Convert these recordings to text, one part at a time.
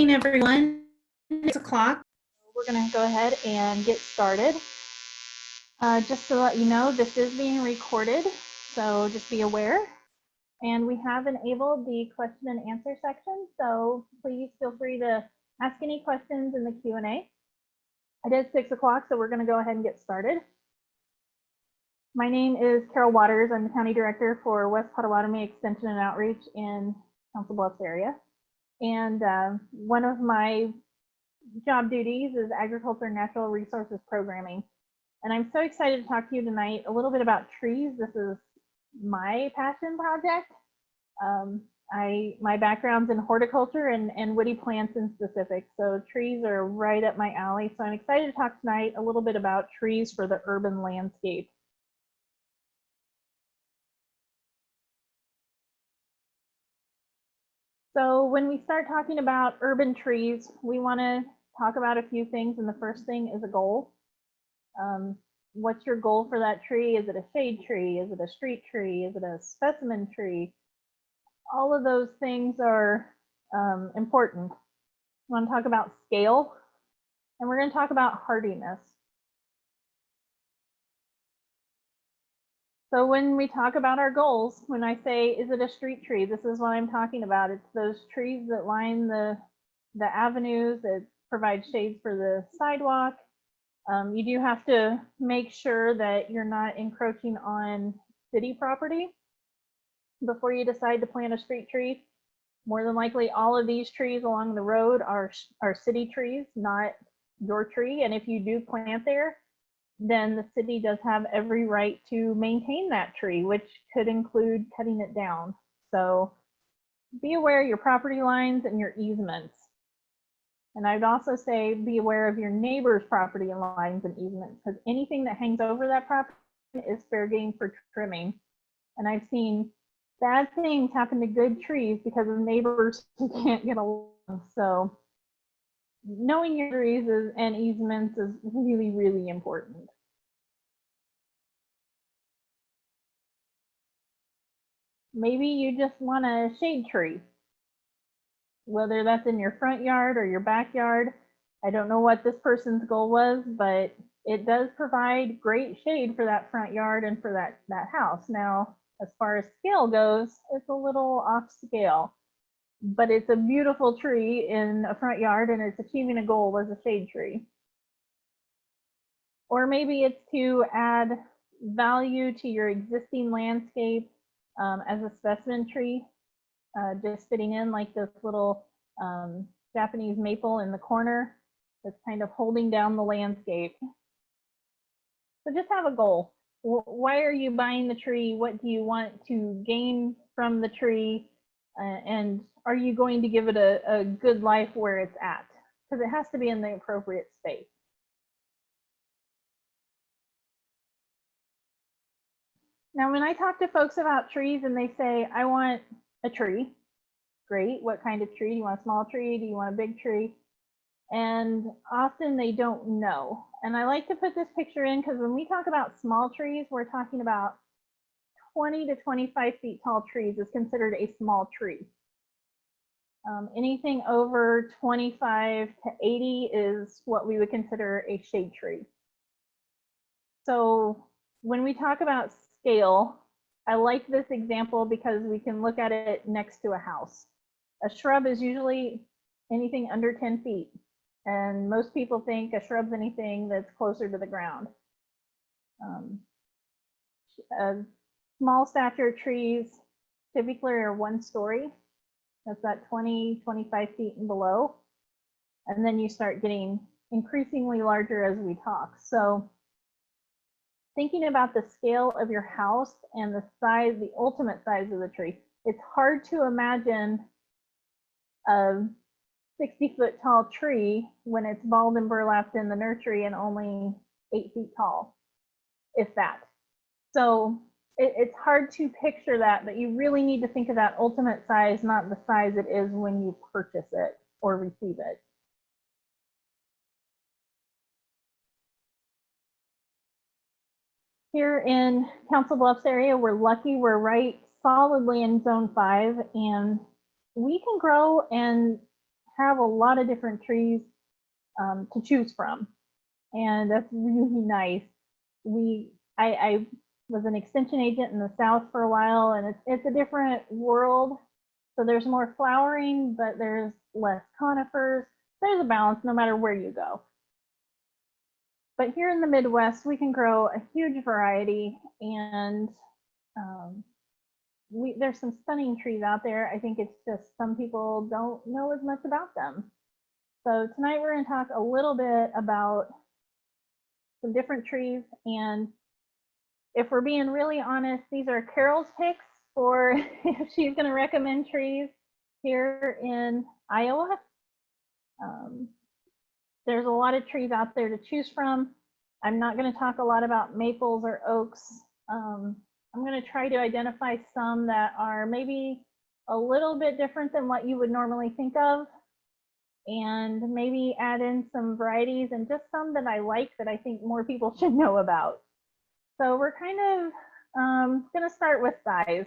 morning, everyone. It's 6 o'clock. We're going to go ahead and get started. Just to let you know, this is being recorded, so just be aware. And we have enabled the question and answer section, so please feel free to ask any questions in the Q&A. It is 6 o'clock, so we're going to go ahead and get started. My name is Carol Waters. I'm the County Director for West Pottawattamie Extension and Outreach in Council Bluffs area. And one of my job duties is Agriculture and Natural Resources Programming. And I'm so excited to talk to you tonight a little bit about trees. This is my passion project. My background's in horticulture and woody plants in specific. So trees are right up my alley. So I'm excited to talk tonight a little bit about trees for the urban landscape. So when we start talking about urban trees, we want to talk about a few things. And the first thing is a goal. What's your goal for that tree? Is it a shade tree? Is it a street tree? Is it a specimen tree? All of those things are important. We want to talk about scale, and we're going to talk about hardiness. So when we talk about our goals, when I say, is it a street tree? This is what I'm talking about. It's those trees that line the avenues, that provide shades for the sidewalk. You do have to make sure that you're not encroaching on city property before you decide to plant a street tree. More than likely, all of these trees along the road are city trees, not your tree. And if you do plant there, then the city does have every right to maintain that tree, which could include cutting it down. So be aware of your property lines and your easements. And I'd also say be aware of your neighbor's property lines and easements, because anything that hangs over that property is fair game for trimming. And I've seen bad things happen to good trees because of neighbors who can't get along. So knowing your trees and easements is really, really important. Maybe you just want a shade tree, whether that's in your front yard or your backyard. I don't know what this person's goal was, but it does provide great shade for that front yard and for that house. Now, as far as scale goes, it's a little off scale, but it's a beautiful tree in a front yard and it's achieving a goal as a shade tree. Or maybe it's to add value to your existing landscape as a specimen tree, just fitting in like this little Japanese maple in the corner that's kind of holding down the landscape. So just have a goal. Why are you buying the tree? What do you want to gain from the tree? And are you going to give it a good life where it's at? Because it has to be in the appropriate space. Now, when I talk to folks about trees and they say, I want a tree, great. What kind of tree? Do you want a small tree? Do you want a big tree? And often they don't know. And I like to put this picture in because when we talk about small trees, we're talking about 20 to 25 feet tall trees is considered a small tree. Anything over 25 to 80 is what we would consider a shade tree. So when we talk about scale, I like this example because we can look at it next to a house. A shrub is usually anything under 10 feet. And most people think a shrub's anything that's closer to the ground. Small stature trees typically are 1 story. That's that 20, 25 feet and below. And then you start getting increasingly larger as we talk. So thinking about the scale of your house and the size, the ultimate size of the tree, it's hard to imagine a 60-foot tall tree when it's balled and burlapped in the nursery and only 8 feet tall, if that. So it's hard to picture that, but you really need to think of that ultimate size, not the size it is when you purchase it or receive it. Here in Council Bluffs area, we're lucky we're right solidly in zone 5, and we can grow and have a lot of different trees to choose from, and that's really nice. I was an extension agent in the South for a while, and it's a different world. So there's more flowering, but there's less conifers. There's a balance no matter where you go. But here in the Midwest, we can grow a huge variety, and there's some stunning trees out there. I think it's just some people don't know as much about them. So tonight we're going to talk a little bit about some different trees, and if we're being really honest, these are Carol's picks for if she's going to recommend trees here in Iowa. There's a lot of trees out there to choose from. I'm not going to talk a lot about maples or oaks. I'm going to try to identify some that are maybe a little bit different than what you would normally think of, and maybe add in some varieties and just some that I like that I think more people should know about. So we're kind of going to start with size.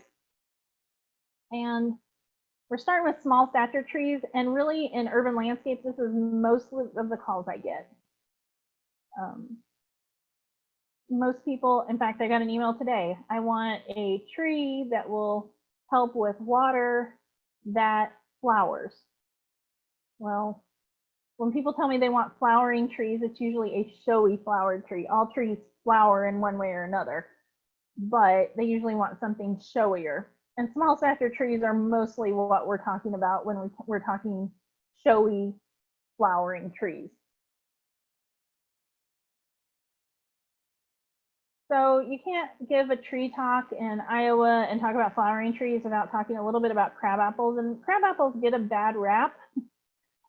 And we're starting with small stature trees, and really in urban landscapes, this is most of the calls I get. Most people, in fact, I got an email today. I want a tree that will help with water that flowers. Well, when people tell me they want flowering trees, it's usually a showy flowered tree. All trees flower in one way or another, but they usually want something showier. And small stature trees are mostly what we're talking about when we're talking showy flowering trees. So you can't give a tree talk in Iowa and talk about flowering trees without talking a little bit about crabapples. And crabapples get a bad rap.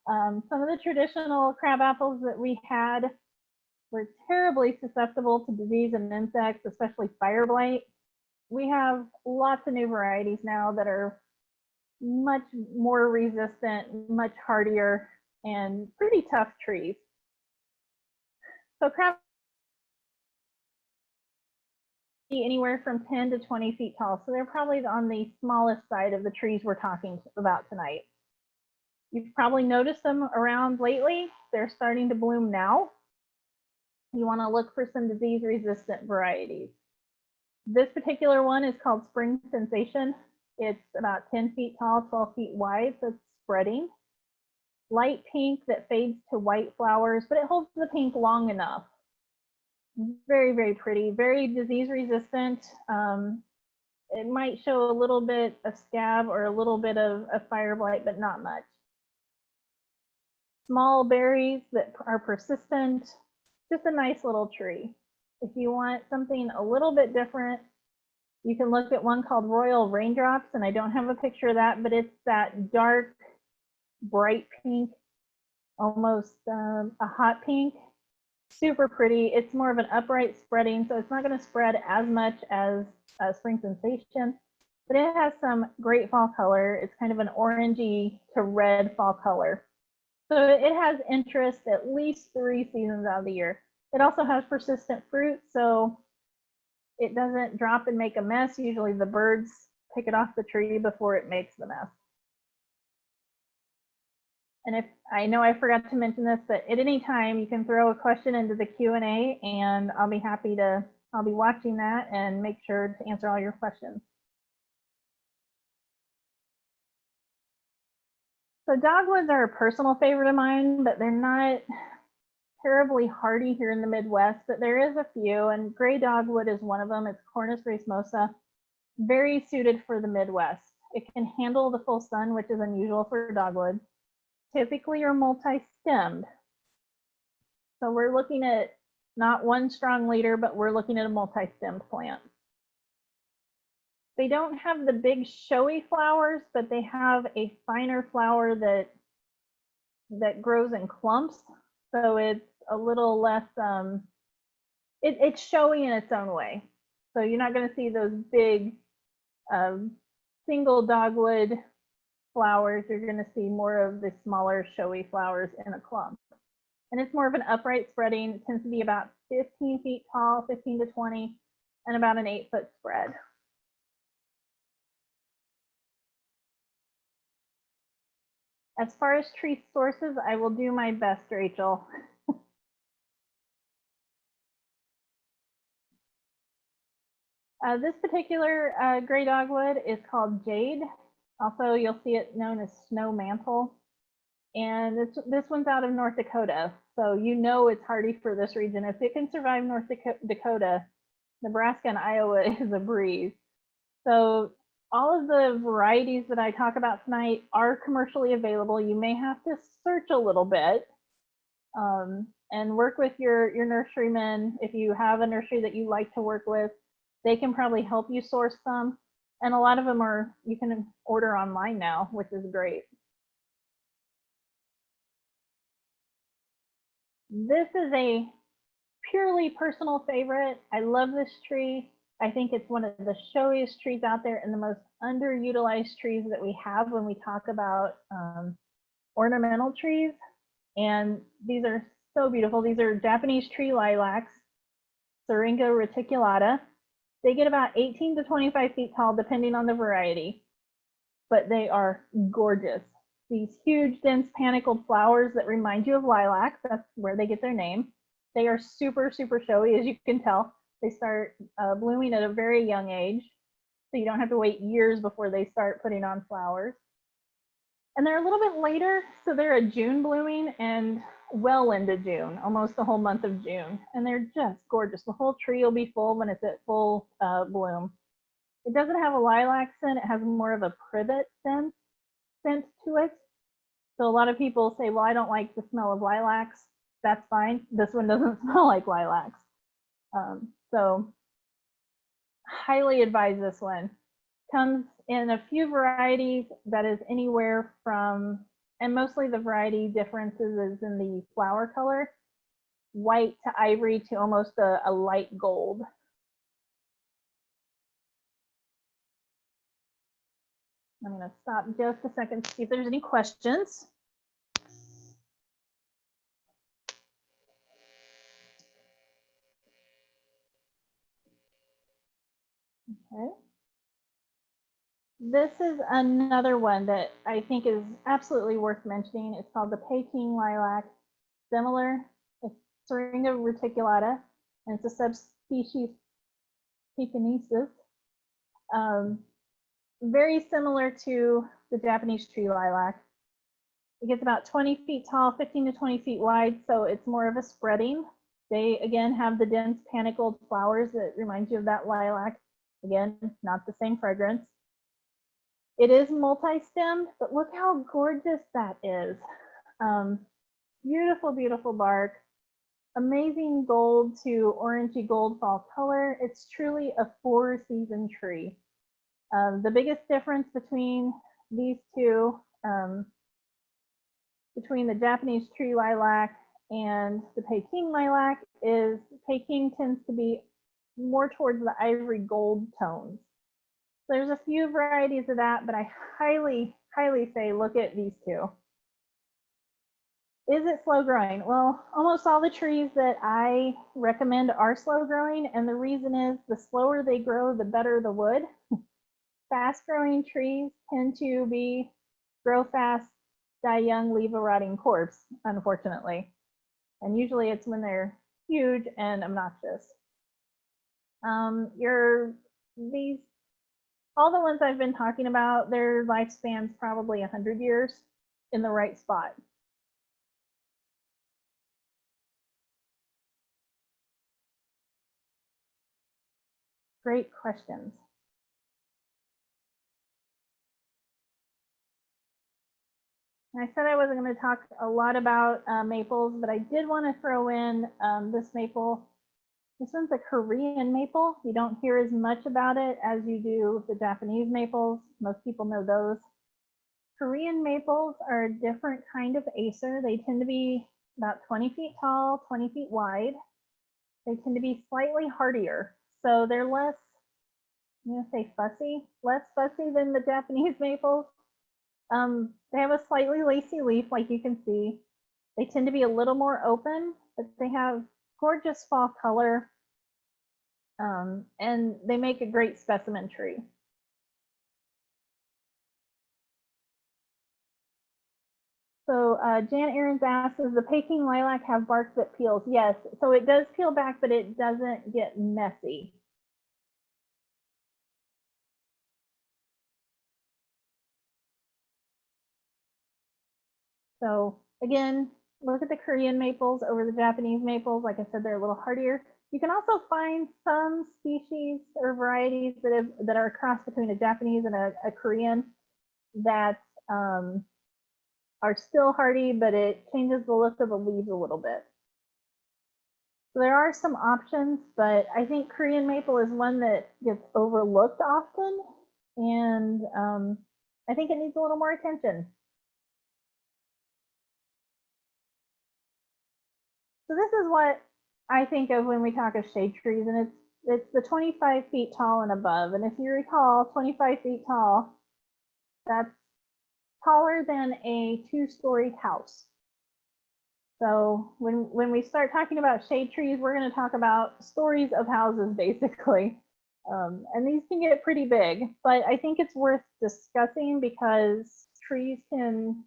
Some of the traditional crabapples that we had were terribly susceptible to disease and insects, especially fire blight. We have lots of new varieties now that are much more resistant, much hardier, and pretty tough trees. So crab anywhere from 10 to 20 feet tall. So they're probably on the smallest side of the trees we're talking about tonight. You've probably noticed them around lately. They're starting to bloom now. You want to look for some disease resistant varieties. This particular one is called Spring Sensation. It's about 10 feet tall, 12 feet wide, so it's spreading. Light pink that fades to white flowers, but it holds the pink long enough. Very, very pretty, very disease resistant. It might show a little bit of scab or a little bit of fire blight, but not much. Small berries that are persistent, just a nice little tree. If you want something a little bit different, you can look at one called Royal Raindrops, and I don't have a picture of that, but it's that dark, bright pink, almost a hot pink. Super pretty. It's more of an upright spreading, so it's not going to spread as much as Spring Sensation, but it has some great fall color. It's kind of an orangey to red fall color. So it has interest at least 3 seasons out of the year. It also has persistent fruit, so it doesn't drop and make a mess. Usually the birds pick it off the tree before it makes the mess. And if I know I forgot to mention this, but at any time you can throw a question into the Q&A, and I'll be watching that and make sure to answer all your questions. So dogwoods are a personal favorite of mine, but they're not terribly hardy here in the Midwest, but there is a few, and gray dogwood is one of them. It's Cornus racemosa, very suited for the Midwest. It can handle the full sun, which is unusual for dogwood. Typically are multi-stemmed. So we're looking at not one strong leader, but we're looking at a multi-stemmed plant. They don't have the big showy flowers, but they have a finer flower that grows in clumps. So it's a little less, it's showy in its own way. So you're not going to see those big single dogwood flowers. You're going to see more of the smaller showy flowers in a clump. And it's more of an upright spreading. It tends to be about 15 feet tall, 15 to 20, and about an 8-foot spread. As far as tree sources, I will do my best, Rachel. This particular gray dogwood is called jade. Also, you'll see it known as snow mantle. And this one's out of North Dakota. So you know it's hardy for this region. If it can survive North Dakota, Nebraska and Iowa is a breeze. So all of the varieties that I talk about tonight are commercially available. You may have to search a little bit and work with your nurseryman. If you have a nursery that you like to work with, they can probably help you source some. And a lot of them you can order online now, which is great. This is a purely personal favorite. I love this tree. I think it's one of the showiest trees out there and the most underutilized trees that we have when we talk about ornamental trees. And these are so beautiful. These are Japanese tree lilacs, Syringa reticulata. They get about 18 to 25 feet tall, depending on the variety, but they are gorgeous. These huge, dense panicled flowers that remind you of lilacs. That's where they get their name. They are super, super showy, as you can tell. They start blooming at a very young age, so you don't have to wait years before they start putting on flowers. And they're a little bit later, so they're a June blooming and well into June, almost the whole month of June. And they're just gorgeous. The whole tree will be full when it's at full bloom. It doesn't have a lilac scent. It has more of a privet scent to it. So a lot of people say, well, I don't like the smell of lilacs. That's fine. This one doesn't smell like lilacs. So highly advise this one. Comes in a few varieties that is anywhere from, and mostly the variety differences is in the flower color, white to ivory to almost a light gold. I'm going to stop just a second to see if there's any questions. Okay. This is another one that I think is absolutely worth mentioning. It's called the Peking lilac. Similar, it's Syringa reticulata, and it's a subspecies Pekinensis. Very similar to the Japanese tree lilac. It gets about 20 feet tall, 15 to 20 feet wide, so it's more of a spreading. They, again, have the dense panicled flowers that remind you of that lilac. Again, not the same fragrance. It is multi-stemmed, but look how gorgeous that is. Beautiful, beautiful bark. Amazing gold to orangey gold fall color. It's truly a 4-season tree. The biggest difference between these two, between the Japanese tree lilac and the Peking lilac, is Peking tends to be more towards the ivory gold tones. There's a few varieties of that, but I highly, highly say look at these two. Is it slow growing? Well, almost all the trees that I recommend are slow growing, and the reason is the slower they grow, the better the wood. Fast growing trees tend to grow fast, die young, leave a rotting corpse, unfortunately. And usually it's when they're huge and obnoxious. All the ones I've been talking about, their lifespan's probably 100 years in the right spot. Great questions. I said I wasn't going to talk a lot about maples, but I did want to throw in this maple. This one's a Korean maple. You don't hear as much about it as you do the Japanese maples. Most people know those. Korean maples are a different kind of acer. They tend to be about 20 feet tall, 20 feet wide. They tend to be slightly hardier. So they're less, I'm going to say fussy, less fussy than the Japanese maples. They have a slightly lacy leaf, like you can see. They tend to be a little more open, but they have gorgeous fall color, and they make a great specimen tree. So Jan Aarons asks, does the Peking lilac have bark that peels? Yes, so it does peel back, but it doesn't get messy. So again, look at the Korean maples over the Japanese maples. Like I said, they're a little hardier. You can also find some species or varieties that are a cross between a Japanese and a Korean that are still hardy, but it changes the look of the leaves a little bit. So there are some options, but I think Korean maple is one that gets overlooked often, and I think it needs a little more attention. So this is what I think of when we talk of shade trees, and it's the 25 feet tall and above. And if you recall, 25 feet tall, that's taller than a 2-story house. So when we start talking about shade trees, we're going to talk about stories of houses, basically. And these can get pretty big, but I think it's worth discussing because trees can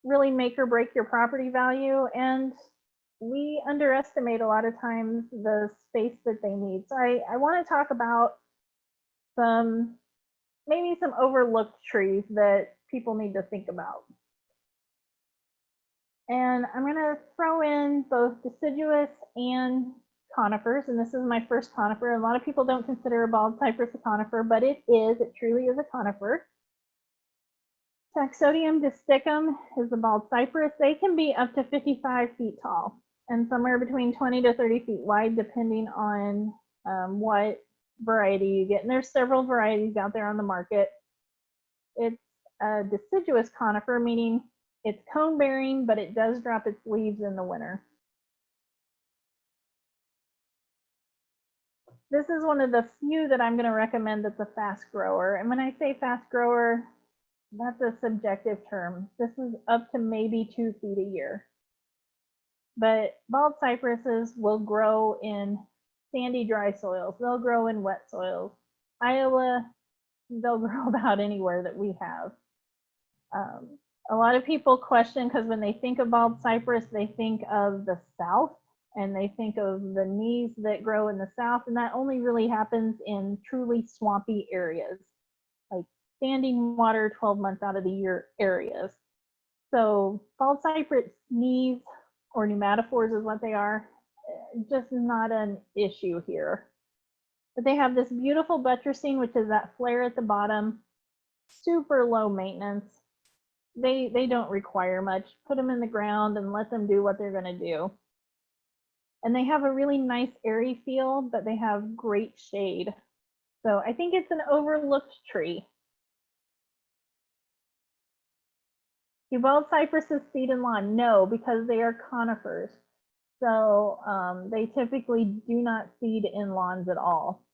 really make or break your property value, and we underestimate a lot of times the space that they need. So I want to talk about maybe some overlooked trees that people need to think about. And I'm going to throw in both deciduous and conifers, and this is my first conifer. A lot of people don't consider a bald cypress a conifer, but it is. It truly is a conifer. Taxodium distichum is the bald cypress. They can be up to 55 feet tall and somewhere between 20 to 30 feet wide, depending on what variety you get. And there's several varieties out there on the market. It's a deciduous conifer, meaning it's cone bearing, but it does drop its leaves in the winter. This is one of the few that I'm going to recommend that's a fast grower. And when I say fast grower, that's a subjective term. This is up to maybe 2 feet a year. But bald cypresses will grow in sandy, dry soils. They'll grow in wet soils. Iowa, they'll grow about anywhere that we have. A lot of people question, because when they think of bald cypress, they think of the South, and they think of the knees that grow in the South, and that only really happens in truly swampy areas, like standing water 12 months out of the year areas. So bald cypress knees, or pneumatophores is what they are, just not an issue here. But they have this beautiful buttressing, which is that flare at the bottom, super low maintenance. They don't require much. Put them in the ground and let them do what they're going to do. And they have a really nice airy feel, but they have great shade. So I think it's an overlooked tree. Do bald cypresses seed in lawn? No, because they are conifers. So they typically do not seed in lawns at all.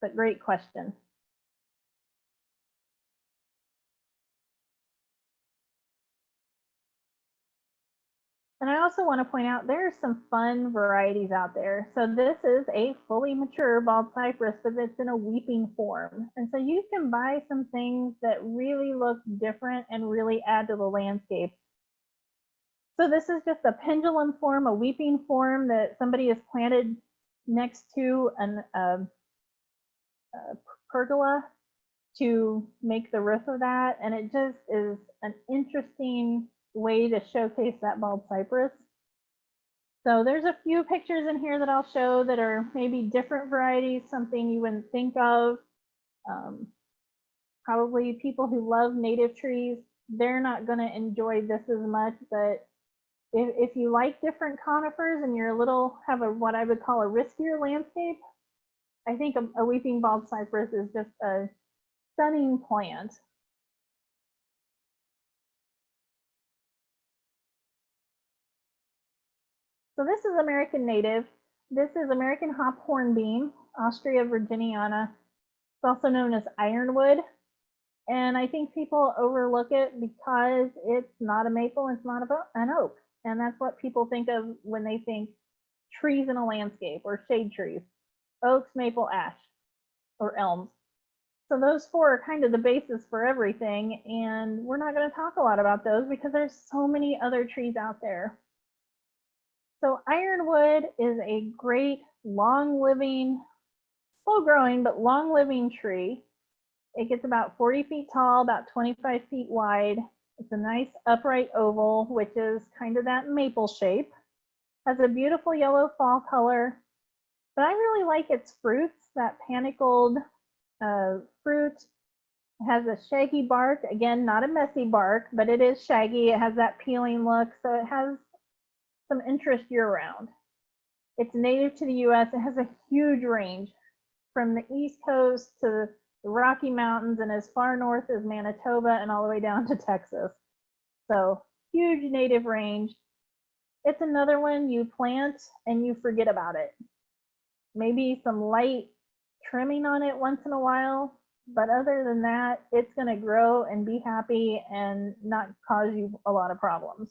But great question. And I also want to point out there are some fun varieties out there. So this is a fully mature bald cypress, but it's in a weeping form. And so you can buy some things that really look different and really add to the landscape. So this is just a pendulum form, a weeping form that somebody has planted next to a pergola to make the roof of that. And it just is an interesting way to showcase that bald cypress. So there's a few pictures in here that I'll show that are maybe different varieties, something you wouldn't think of. Probably people who love native trees, they're not going to enjoy this as much, but if you like different conifers and you're have what I would call a riskier landscape, I think a weeping bald cypress is just a stunning plant. So this is American native. This is American hop hornbeam, Ostrea virginiana. It's also known as ironwood. And I think people overlook it because it's not a maple, it's not an oak. And that's what people think of when they think trees in a landscape or shade trees. Oaks, maple, ash, or elms. So those four are kind of the basis for everything, and we're not going to talk a lot about those because there's so many other trees out there. So ironwood is a great long-living, slow-growing, but long-living tree. It gets about 40 feet tall, about 25 feet wide. It's a nice upright oval, which is kind of that maple shape. Has a beautiful yellow fall color, but I really like its fruits, that panicled fruit. It has a shaggy bark, again, not a messy bark, but it is shaggy. It has that peeling look, so it has some interest year-round. It's native to the US. It has a huge range from the East Coast to the Rocky Mountains and as far north as Manitoba and all the way down to Texas. So huge native range. It's another one you plant and you forget about it. Maybe some light trimming on it once in a while, but other than that, it's going to grow and be happy and not cause you a lot of problems.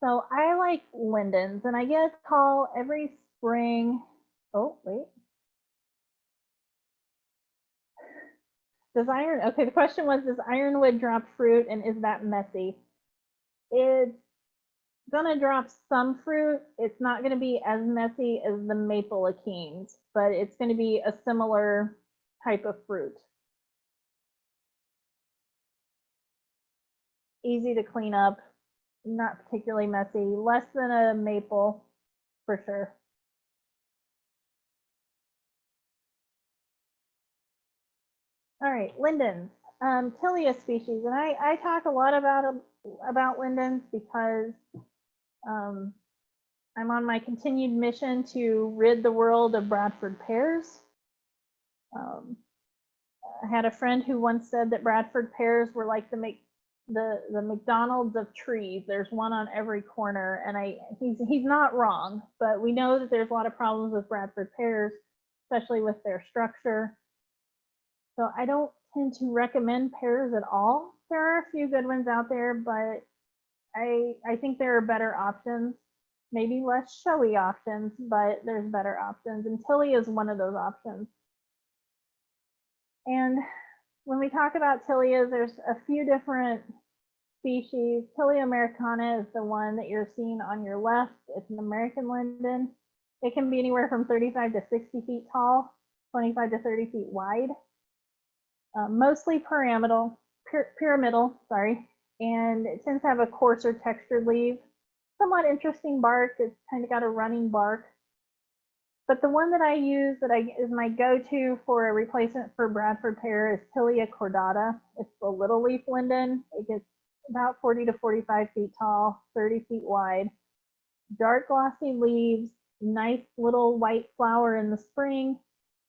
So I like lindens, and I get a call every spring. Oh, wait. Okay, the question was, does ironwood drop fruit and is that messy? It's gonna drop some fruit. It's not gonna be as messy as the maple achenes, but it's gonna be a similar type of fruit. Easy to clean up, not particularly messy, less than a maple for sure. All right, lindens, Tilia species, and I talk a lot about lindens because I'm on my continued mission to rid the world of Bradford pears. I had a friend who once said that Bradford pears were like the McDonald's of trees. There's one on every corner, and he's not wrong, but we know that there's a lot of problems with Bradford pears, especially with their structure. So I don't tend to recommend pears at all. There are a few good ones out there, but I think there are better options, maybe less showy options, but there's better options, and Tilia is one of those options. And when we talk about Tilias, there's a few different species. Tilia americana is the one that you're seeing on your left. It's an American linden. It can be anywhere from 35 to 60 feet tall, 25 to 30 feet wide. Mostly pyramidal, sorry, and it tends to have a coarser textured leaf. Somewhat interesting bark. It's kind of got a running bark. But the one that I use is my go-to for a replacement for Bradford pear is Tilia cordata. It's the little leaf linden. It gets about 40 to 45 feet tall, 30 feet wide. Dark glossy leaves, nice little white flower in the spring.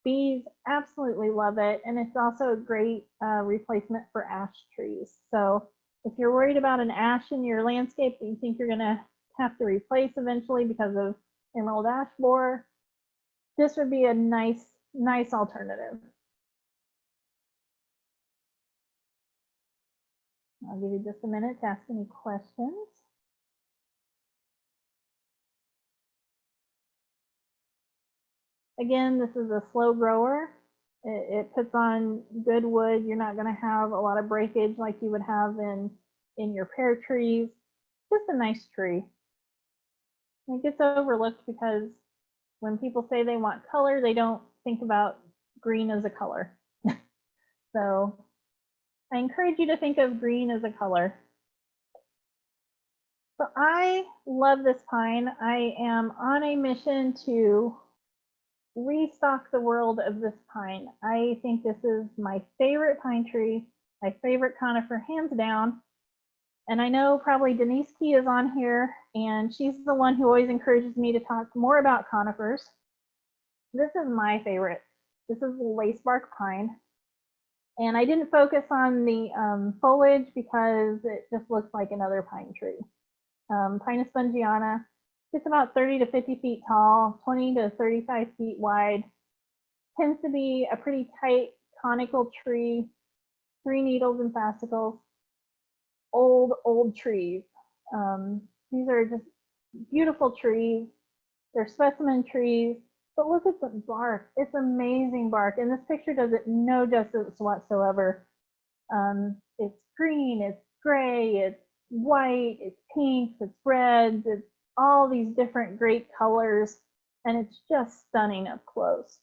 Bees absolutely love it, and it's also a great replacement for ash trees. So if you're worried about an ash in your landscape that you think you're going to have to replace eventually because of emerald ash borer, this would be a nice alternative. I'll give you just a minute to ask any questions. Again, this is a slow grower. It puts on good wood. You're not going to have a lot of breakage like you would have in your pear trees. Just a nice tree. It gets overlooked because when people say they want color, they don't think about green as a color. So I encourage you to think of green as a color. So I love this pine. I am on a mission to restock the world of this pine. I think this is my favorite pine tree, my favorite conifer, hands down. And I know probably Denise Key is on here, and she's the one who always encourages me to talk more about conifers. This is my favorite. This is the lacebark pine. And I didn't focus on the foliage because it just looks like another pine tree. Pinus spongiana, it's about 30 to 50 feet tall, 20 to 35 feet wide. Tends to be a pretty tight conical tree, 3 needles and fascicles. Old trees. These are just beautiful trees. They're specimen trees, but look at the bark. It's amazing bark, and this picture does it no justice whatsoever. It's green, it's gray, it's white, it's pink, it's red, it's all these different great colors, and it's just stunning up close.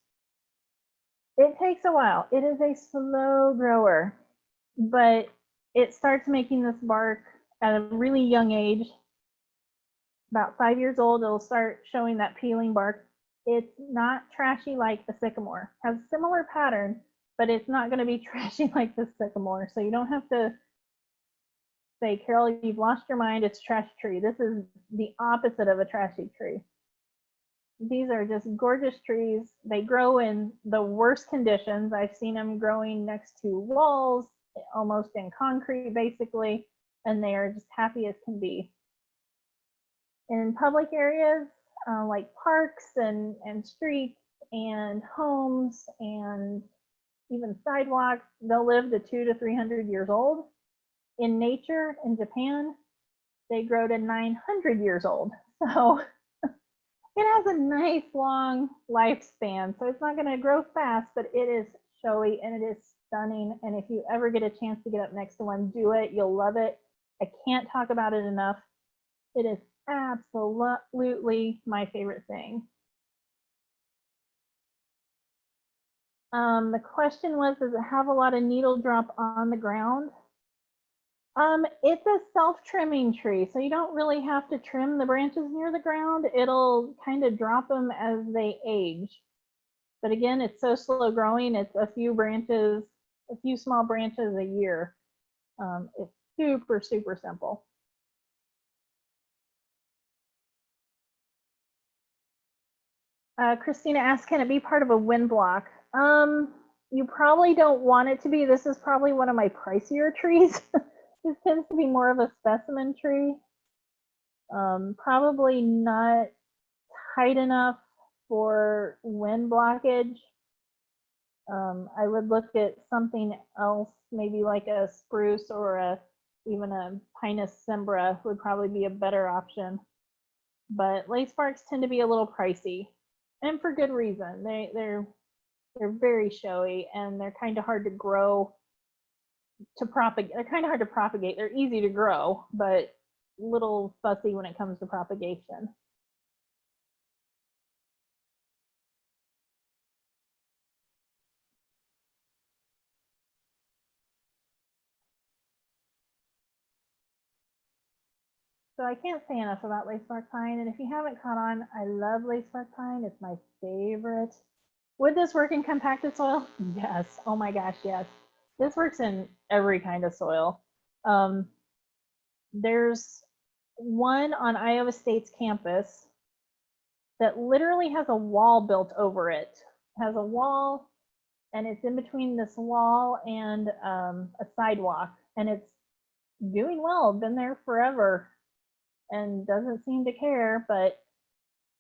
It takes a while. It is a slow grower, but it starts making this bark at a really young age. About 5 years old, it'll start showing that peeling bark. It's not trashy like the sycamore. It has a similar pattern, but it's not going to be trashy like the sycamore. So you don't have to say, Carol, you've lost your mind, it's a trashy tree. This is the opposite of a trashy tree. These are just gorgeous trees. They grow in the worst conditions. I've seen them growing next to walls, almost in concrete, basically, and they are just happy as can be. In public areas, like parks and streets and homes and even sidewalks, they'll live to 200 to 300 years old. In nature, in Japan, they grow to 900 years old. So it has a nice long lifespan. So it's not going to grow fast, but it is showy and it is stunning. And if you ever get a chance to get up next to one, do it. You'll love it. I can't talk about it enough. It is absolutely my favorite thing. The question was, does it have a lot of needle drop on the ground? It's a self-trimming tree, so you don't really have to trim the branches near the ground. It'll kind of drop them as they age. But again, it's so slow growing. It's a few branches, a few small branches a year. It's super, super simple. Christina asked, can it be part of a wind block? You probably don't want it to be. This is probably one of my pricier trees. This tends to be more of a specimen tree. Probably not tight enough for wind blockage. I would look at something else, maybe like a spruce or even a Pinus cimbra would probably be a better option. But lace barks tend to be a little pricey, and for good reason. They're very showy and they're kind of hard to grow, to propagate. They're kind of hard to propagate. They're easy to grow, but a little fussy when it comes to propagation. So I can't say enough about lacebark pine, and if you haven't caught on, I love lacebark pine. It's my favorite. Would this work in compacted soil? Yes. Oh my gosh, yes. This works in every kind of soil. There's one on Iowa State's campus that literally has a wall built over it. It has a wall, and it's in between this wall and a sidewalk, and it's doing well. Been there forever and doesn't seem to care, but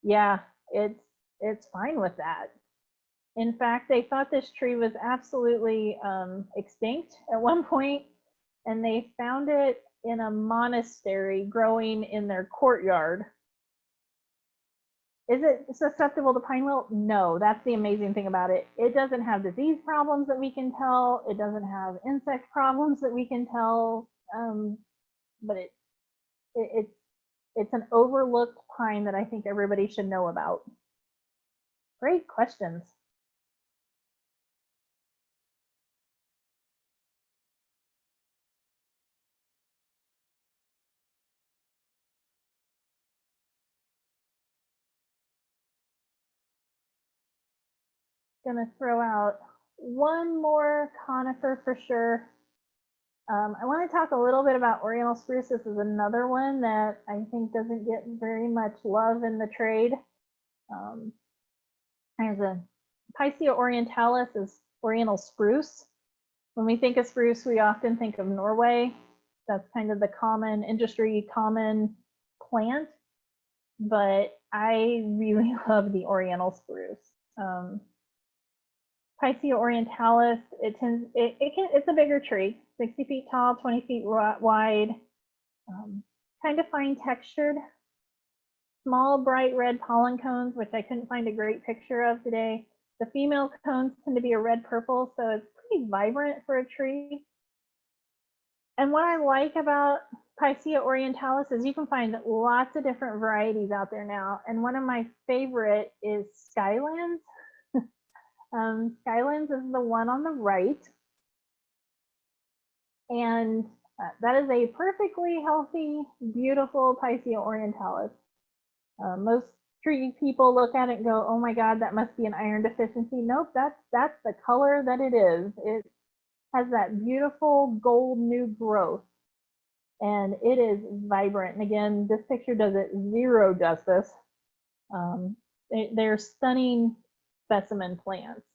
yeah, it's fine with that. In fact, they thought this tree was absolutely extinct at one point, and they found it in a monastery growing in their courtyard. Is it susceptible to pine wilt? No, that's the amazing thing about it. It doesn't have disease problems that we can tell. It doesn't have insect problems that we can tell. But it's an overlooked pine that I think everybody should know about. Great questions. Gonna throw out one more conifer for sure. I want to talk a little bit about Oriental spruce. This is another one that I think doesn't get very much love in the trade. There's a Picea orientalis is Oriental spruce. When we think of spruce, we often think of Norway. That's kind of the common industry, common plant. But I really love the Oriental spruce. Picea orientalis, it's a bigger tree, 60 feet tall, 20 feet wide. kind of fine textured, small bright red pollen cones, which I couldn't find a great picture of today. The female cones tend to be a red purple, so it's pretty vibrant for a tree. And what I like about Picea orientalis is you can find lots of different varieties out there now. And one of my favorite is Skylands. Skylands is the one on the right. And that is a perfectly healthy, beautiful Picea orientalis. Most tree people look at it and go, oh my God, that must be an iron deficiency. Nope, that's the color that it is. It has that beautiful gold new growth. And it is vibrant. And again, this picture does it zero justice. They're stunning specimen plants.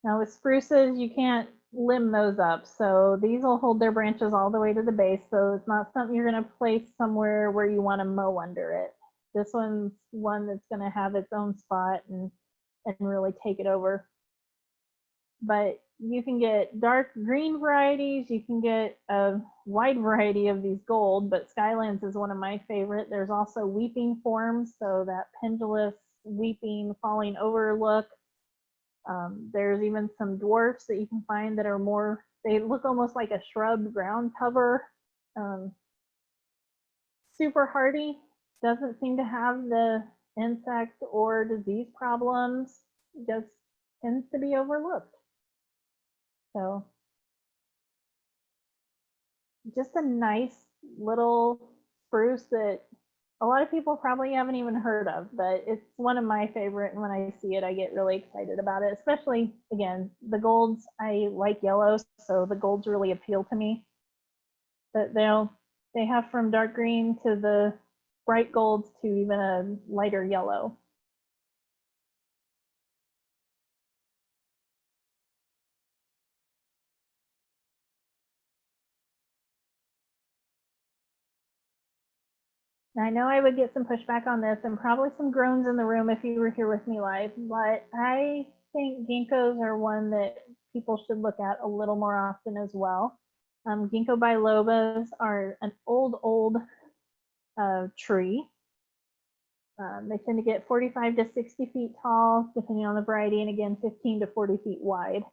Now with spruces, you can't limb those up. So these will hold their branches all the way to the base. So it's not something you're going to place somewhere where you want to mow under it. This one's one that's going to have its own spot and really take it over. But you can get dark green varieties. You can get a wide variety of these gold, but Skylands is one of my favorite. There's also weeping forms, so that pendulous weeping falling over look. There's even some dwarfs that you can find that are more, they look almost like a shrub ground cover. Super hardy, doesn't seem to have the insect or disease problems, just tends to be overlooked. So just a nice little spruce that a lot of people probably haven't even heard of, but it's one of my favorite. And when I see it, I get really excited about it, especially, again, the golds. I like yellows, so the golds really appeal to me. But they have from dark green to the bright golds to even a lighter yellow. I know I would get some pushback on this and probably some groans in the room if you were here with me live, but I think ginkgos are one that people should look at a little more often as well. Ginkgo bilobas are an old tree. They tend to get 45 to 60 feet tall, depending on the variety, and again, 15 to 40 feet wide.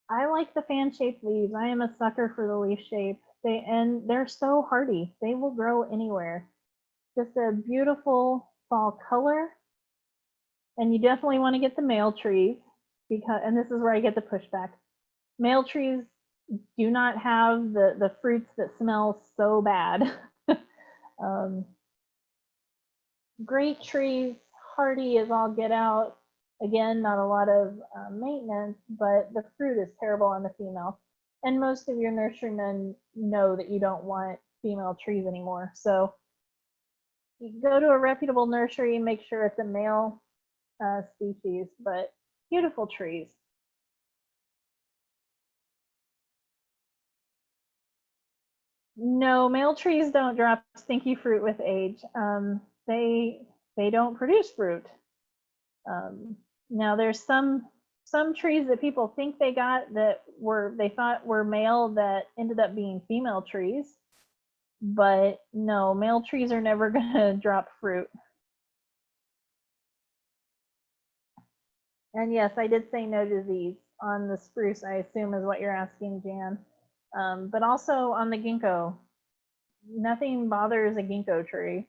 I like the fan-shaped leaves. I am a sucker for the leaf shape. They're so hardy. They will grow anywhere. Just a beautiful fall color. And you definitely want to get the male trees, because, and this is where I get the pushback. Male trees do not have the fruits that smell so bad. Great trees, hardy as all get out. Again, not a lot of maintenance, but the fruit is terrible on the female. And most of your nurserymen know that you don't want female trees anymore. So you go to a reputable nursery and make sure it's a male species, but beautiful trees. No, male trees don't drop stinky fruit with age. They don't produce fruit. Now there's some trees that people think they got that they thought were male that ended up being female trees, but no, male trees are never gonna drop fruit. And yes, I did say no disease on the spruce, I assume is what you're asking, Jan. But also on the ginkgo, nothing bothers a ginkgo tree.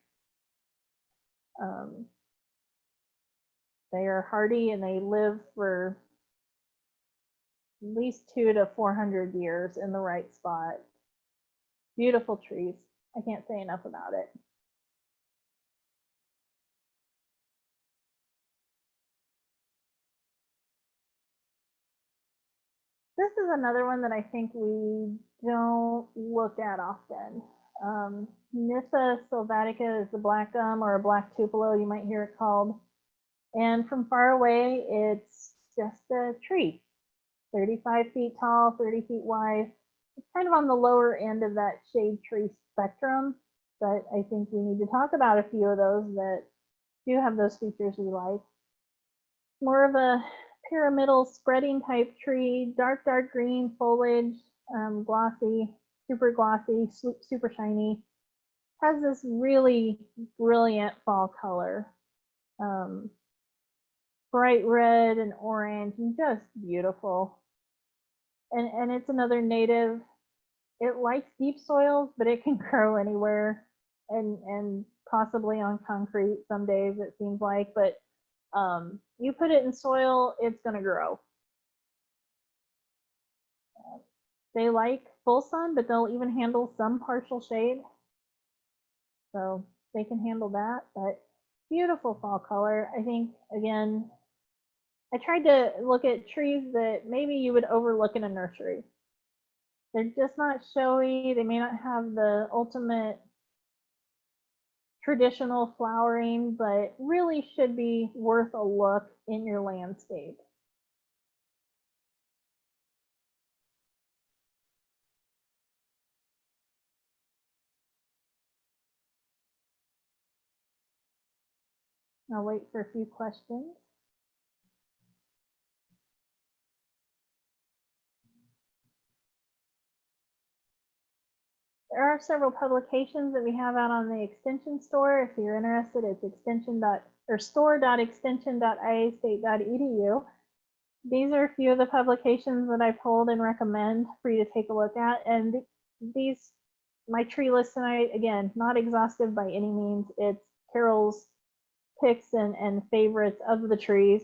They are hardy and they live for at least 200 to 400 years in the right spot. Beautiful trees. I can't say enough about it. This is another one that I think we don't look at often. Nyssa sylvatica is the black gum, or a black tupelo, you might hear it called. And from far away, it's just a tree, 35 feet tall, 30 feet wide. It's kind of on the lower end of that shade tree spectrum, but I think we need to talk about a few of those that do have those features we like. More of a pyramidal spreading type tree, dark green foliage, glossy, super shiny. has this really brilliant fall color. Bright red and orange and just beautiful. And it's another native. It likes deep soils, but it can grow anywhere and possibly on concrete some days, it seems like. But you put it in soil, it's going to grow. They like full sun, but they'll even handle some partial shade. So they can handle that. But beautiful fall color. I think, again, I tried to look at trees that maybe you would overlook in a nursery. They're just not showy. They may not have the ultimate traditional flowering, but really should be worth a look in your landscape. I'll wait for a few questions. There are several publications that we have out on the extension store. If you're interested, it's store.extension.iastate.edu. These are a few of the publications that I pulled and recommend for you to take a look at. And these, my tree list tonight, again, not exhaustive by any means. It's Carol's picks and favorites of the trees.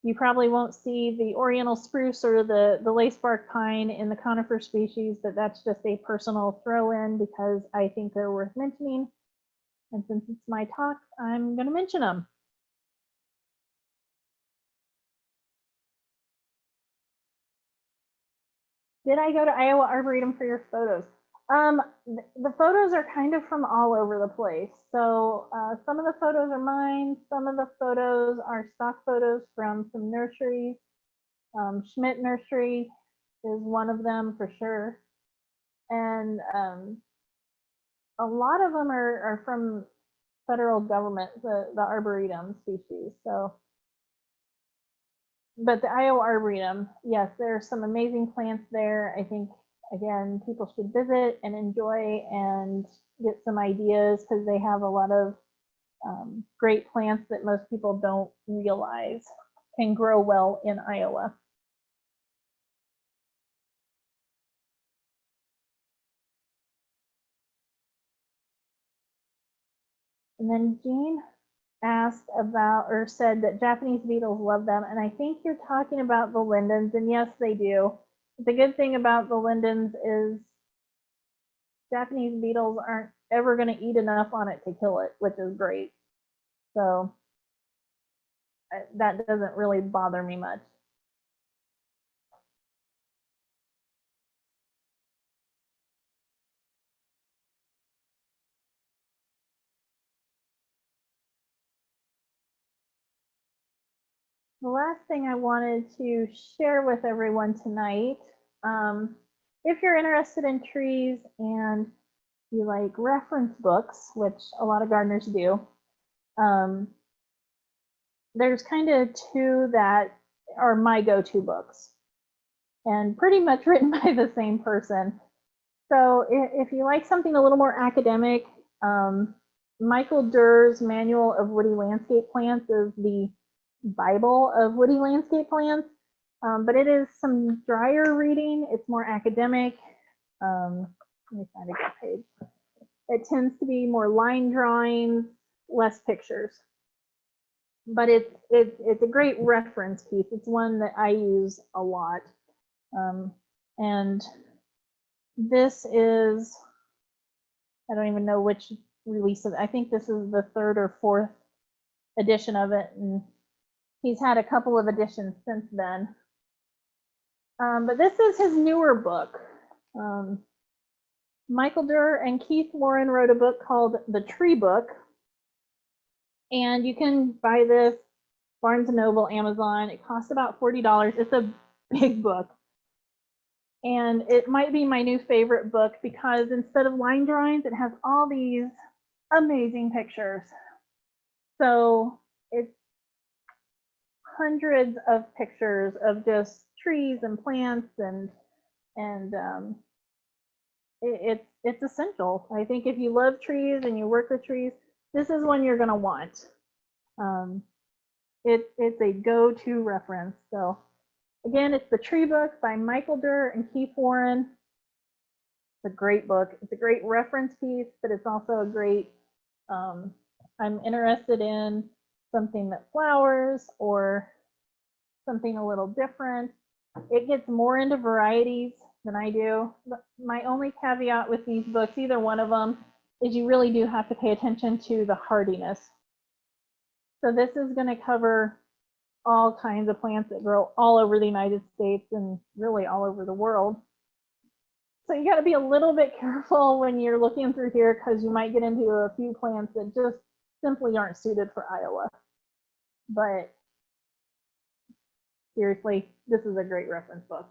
You probably won't see the oriental spruce or the lacebark pine in the conifer species, but that's just a personal throw in because I think they're worth mentioning. And since it's my talk, I'm going to mention them. Did I go to Iowa Arboretum for your photos? The photos are kind of from all over the place. So some of the photos are mine. Some of the photos are stock photos from some nurseries. Schmidt Nursery is one of them for sure. And a lot of them are from federal government, the Arboretum species. So, but the Iowa Arboretum, yes, there are some amazing plants there. I think, again, people should visit and enjoy and get some ideas because they have a lot of great plants that most people don't realize can grow well in Iowa. And then Jean asked about or said that Japanese beetles love them. And I think you're talking about the lindens. And yes, they do. The good thing about the lindens is Japanese beetles aren't ever going to eat enough on it to kill it, which is great. So that doesn't really bother me much. The last thing I wanted to share with everyone tonight, if you're interested in trees and you like reference books, which a lot of gardeners do, there's kind of two that are my go-to books and pretty much written by the same person. So if you like something a little more academic, Michael Durr's Manual of Woody Landscape Plants is the Bible of woody landscape plants, but it is some drier reading. It's more academic. Let me find a good page. It tends to be more line drawings, less pictures. But it's a great reference piece. It's one that I use a lot. And this is, I don't even know which release of it. I think this is the 3rd or 4th edition of it. And he's had a couple of editions since then. But this is his newer book. Michael Durr and Keith Warren wrote a book called The Tree Book. And you can buy this Barnes & Noble, Amazon. It costs about $40. It's a big book. And it might be my new favorite book because instead of line drawings, it has all these amazing pictures. So it's hundreds of pictures of just trees and plants and it's essential. I think if you love trees and you work with trees, this is one you're going to want. It's a go-to reference. So again, it's The Tree Book by Michael Durr and Keith Warren. It's a great book. It's a great reference piece, but it's also a great, I'm interested in something that flowers or something a little different. It gets more into varieties than I do. My only caveat with these books, either one of them, is you really do have to pay attention to the hardiness. So this is going to cover all kinds of plants that grow all over the United States and really all over the world. So you got to be a little bit careful when you're looking through here, because you might get into a few plants that just simply aren't suited for Iowa. But seriously, this is a great reference book.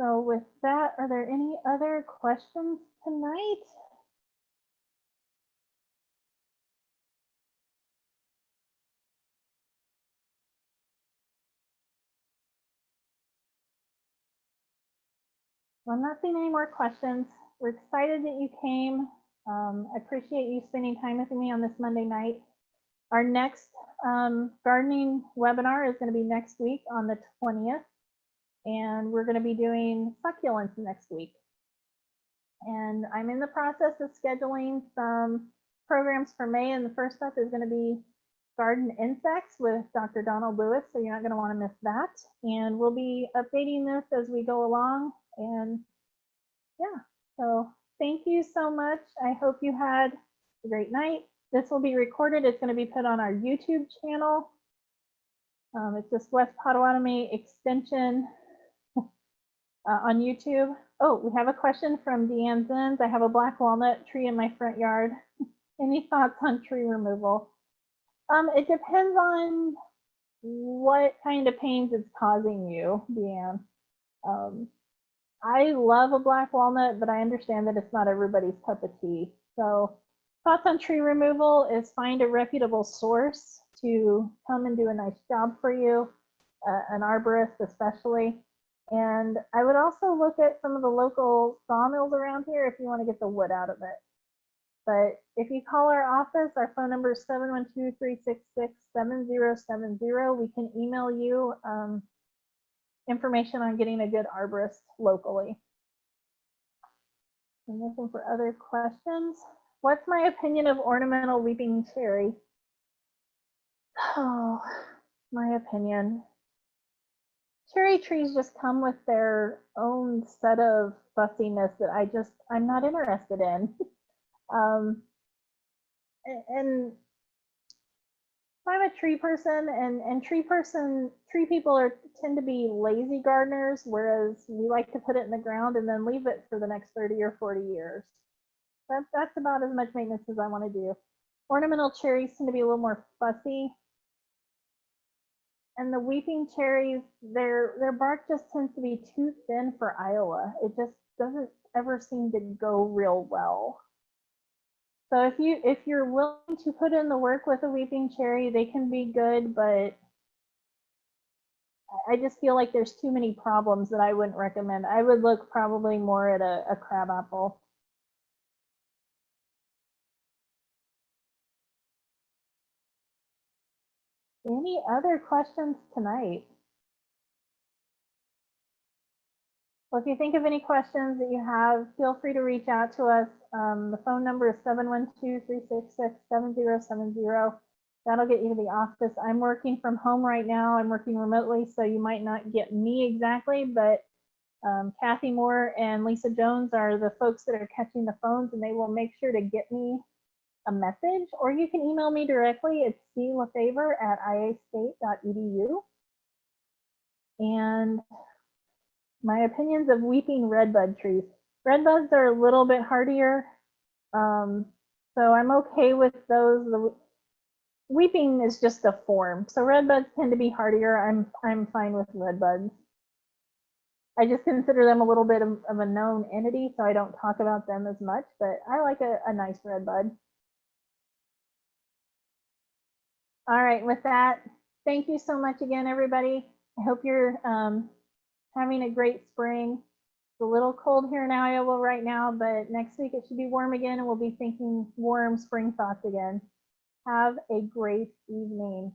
So with that, are there any other questions tonight? Well, I'm not seeing any more questions. We're excited that you came. I appreciate you spending time with me on this Monday night. Our next gardening webinar is going to be next week on the 20th. And we're going to be doing succulents next week. And I'm in the process of scheduling some programs for May. And the first up is going to be Garden Insects with Dr. Donald Lewis. So you're not going to want to miss that. And we'll be updating this as we go along. And yeah, so thank you so much. I hope you had a great night. This will be recorded. It's going to be put on our YouTube channel. It's just West Pottawattamie Extension on YouTube. Oh, we have a question from Deanne Zins. I have a black walnut tree in my front yard. Any thoughts on tree removal? It depends on what kind of pains it's causing you, Deanne. I love a black walnut, but I understand that it's not everybody's cup of tea. So thoughts on tree removal is find a reputable source to come and do a nice job for you, an arborist especially. And I would also look at some of the local sawmills around here if you want to get the wood out of it. But if you call our office, our phone number is 712-366-7070. We can email you information on getting a good arborist locally. I'm looking for other questions. What's my opinion of ornamental weeping cherry? Oh, my opinion. Cherry trees just come with their own set of fussiness that I'm not interested in. And I'm a tree person, and tree people tend to be lazy gardeners, whereas we like to put it in the ground and then leave it for the next 30 or 40 years. That's about as much maintenance as I want to do. Ornamental cherries tend to be a little more fussy. And the weeping cherries, their bark just tends to be too thin for Iowa. It just doesn't ever seem to go real well. So if you're willing to put in the work with a weeping cherry, they can be good, but I just feel like there's too many problems that I wouldn't recommend. I would look probably more at a crabapple. Any other questions tonight? Well, if you think of any questions that you have, feel free to reach out to us. The phone number is 712-366-7070. That'll get you to the office. I'm working from home right now. I'm working remotely, so you might not get me exactly, but Kathy Moore and Lisa Jones are the folks that are catching the phones, and they will make sure to get me a message, or you can email me directly. It's clefavor@iastate.edu. And my opinions of weeping redbud trees. Redbuds are a little bit hardier, so I'm okay with those. The weeping is just a form, so redbuds tend to be hardier. I'm fine with redbuds. I just consider them a little bit of a known entity, so I don't talk about them as much, but I like a nice redbud. All right, with that, thank you so much again, everybody. I hope you're having a great spring. It's a little cold here in Iowa right now, but next week it should be warm again, and we'll be thinking warm spring thoughts again. Have a great evening.